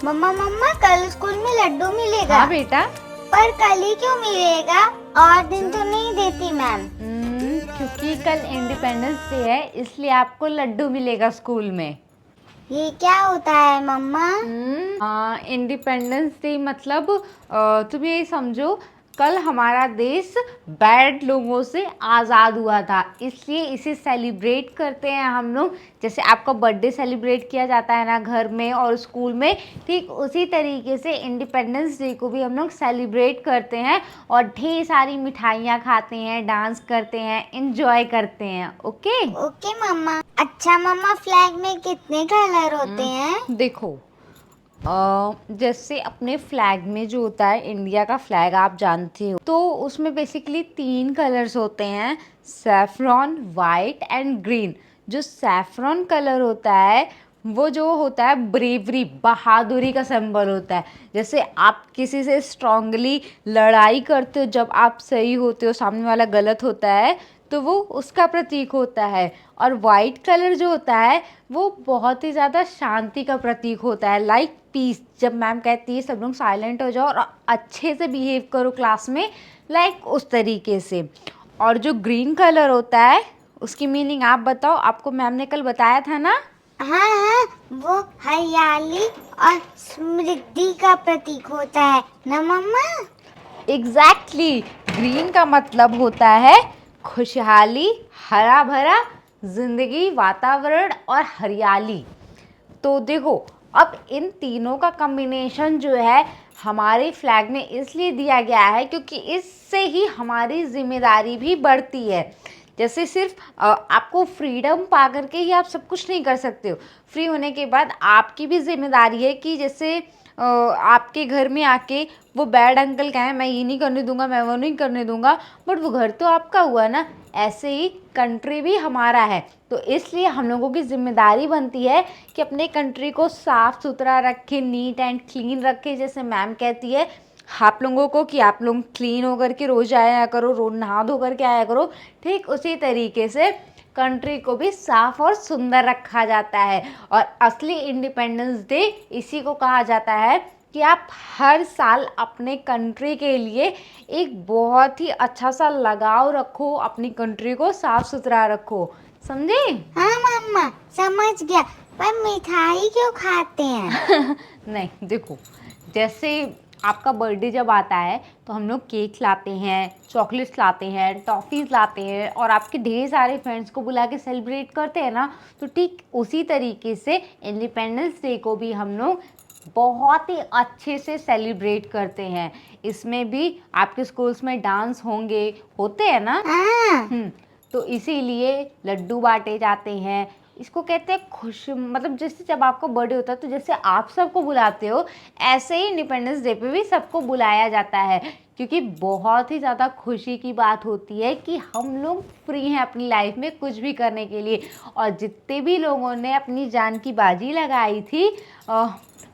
मम्मा मम्मा कल स्कूल में लड्डू मिलेगा। हाँ बेटा। पर कल ही क्यों मिलेगा? और दिन तो नहीं देती मैम। क्योंकि कल इंडिपेंडेंस डे है, इसलिए आपको लड्डू मिलेगा स्कूल में। ये क्या होता है मम्मा? इंडिपेंडेंस डे मतलब तुम ये समझो, कल हमारा देश बैड लोगों से आज़ाद हुआ था, इसलिए इसे सेलिब्रेट करते हैं हम लोग। जैसे आपका बर्थडे सेलिब्रेट किया जाता है ना घर में और स्कूल में, ठीक उसी तरीके से इंडिपेंडेंस डे को भी हम लोग सेलिब्रेट करते हैं और ढेर सारी मिठाइयाँ खाते हैं, डांस करते हैं, एंजॉय करते हैं। ओके ओके मम्मा। अच्छा मम्मा, फ्लैग में कितने कलर होते हैं? देखो, जैसे अपने फ्लैग में जो होता है, इंडिया का फ्लैग आप जानते हो, तो उसमें बेसिकली 3 कलर्स होते हैं, सैफरॉन, वाइट एंड ग्रीन। जो सैफरॉन कलर होता है वो जो होता है ब्रेवरी, बहादुरी का सिंबल होता है। जैसे आप किसी से स्ट्रांगली लड़ाई करते हो, जब आप सही होते हो, सामने वाला गलत होता है, तो वो उसका प्रतीक होता है। और वाइट कलर जो होता है वो बहुत ही ज़्यादा शांति का प्रतीक होता है, लाइक पीस। जब मैम कहती है सब लोग साइलेंट हो जाओ और अच्छे से बिहेव करो क्लास में, लाइक उस तरीके से। और जो ग्रीन कलर होता है उसकी मीनिंग आप बताओ, आपको मैम ने कल बताया था ना। हाँ हाँ, वो हरियाली और समृद्धि का प्रतीक होता है ना मम्मा? एग्जैक्टली ग्रीन का मतलब होता है खुशहाली, हरा भरा जिंदगी, वातावरण और हरियाली। तो देखो, अब इन तीनों का कॉम्बिनेशन जो है हमारे फ्लैग में इसलिए दिया गया है क्योंकि इससे ही हमारी जिम्मेदारी भी बढ़ती है। जैसे सिर्फ आपको फ्रीडम पा करके ही आप सब कुछ नहीं कर सकते हो, फ्री होने के बाद आपकी भी जिम्मेदारी है कि जैसे आपके घर में आके वो बैड अंकल कहें मैं ये नहीं करने दूंगा, मैं वो नहीं करने दूंगा, बट वो घर तो आपका हुआ ना। ऐसे ही कंट्री भी हमारा है, तो इसलिए हम लोगों की जिम्मेदारी बनती है कि अपने कंट्री को साफ़ सुथरा रखें, नीट एंड क्लीन रखें। जैसे मैम कहती है आप लोगों को कि आप लोग क्लीन होकर के रोज़ आया करो, रोज़ नहा धो करके आया करो, ठीक उसी तरीके से कंट्री को भी साफ और सुंदर रखा जाता है। और असली इंडिपेंडेंस डे इसी को कहा जाता है कि आप हर साल अपने कंट्री के लिए एक बहुत ही अच्छा सा लगाव रखो, अपनी कंट्री को साफ सुथरा रखो। समझे? हाँ मम्मा, समझ गया। पर मिठाई क्यों खाते हैं? नहीं देखो, जैसे आपका बर्थडे जब आता है तो हम लोग केक लाते हैं, चॉकलेट्स लाते हैं, टॉफ़ीज़ लाते हैं और आपके ढेर सारे फ्रेंड्स को बुला के सेलिब्रेट करते हैं ना। तो ठीक उसी तरीके से इंडिपेंडेंस डे को भी हम लोग बहुत ही अच्छे से सेलिब्रेट करते हैं। इसमें भी आपके स्कूल्स में डांस होते हैं ना। हाँ। तो इसीलिए लड्डू बांटे जाते हैं। इसको कहते हैं खुश, मतलब जैसे जब आपका बर्थडे होता है तो जैसे आप सबको बुलाते हो, ऐसे ही इंडिपेंडेंस डे पे भी सबको बुलाया जाता है, क्योंकि बहुत ही ज़्यादा खुशी की बात होती है कि हम लोग फ्री हैं अपनी लाइफ में कुछ भी करने के लिए। और जितने भी लोगों ने अपनी जान की बाजी लगाई थी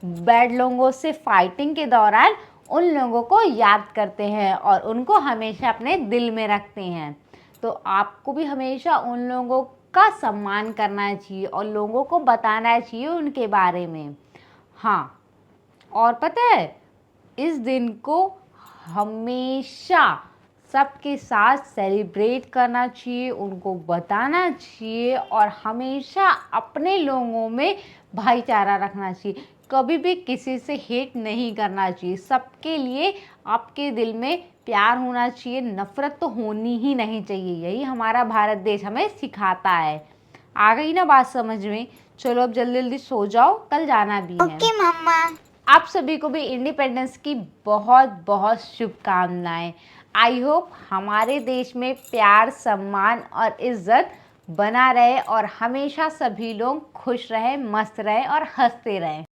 बैड लोगों से फाइटिंग के दौरान, उन लोगों को याद करते हैं और उनको हमेशा अपने दिल में रखते हैं। तो आपको भी हमेशा उन लोगों का सम्मान करना चाहिए और लोगों को बताना चाहिए उनके बारे में। हाँ, और पता है इस दिन को हमेशा सबके साथ सेलिब्रेट करना चाहिए, उनको बताना चाहिए और हमेशा अपने लोगों में भाईचारा रखना चाहिए। कभी भी किसी से हेट नहीं करना चाहिए, सबके लिए आपके दिल में प्यार होना चाहिए, नफ़रत तो होनी ही नहीं चाहिए। यही हमारा भारत देश हमें सिखाता है। आ गई ना बात समझ में? चलो अब जल्दी जल्दी सो जाओ, कल जाना भी है। ओके मम्मा। आप सभी को भी इंडिपेंडेंस की बहुत बहुत शुभकामनाएं। आई होप हमारे देश में प्यार, सम्मान और इज्जत बना रहे और हमेशा सभी लोग खुश रहें, मस्त रहें और हंसते रहें।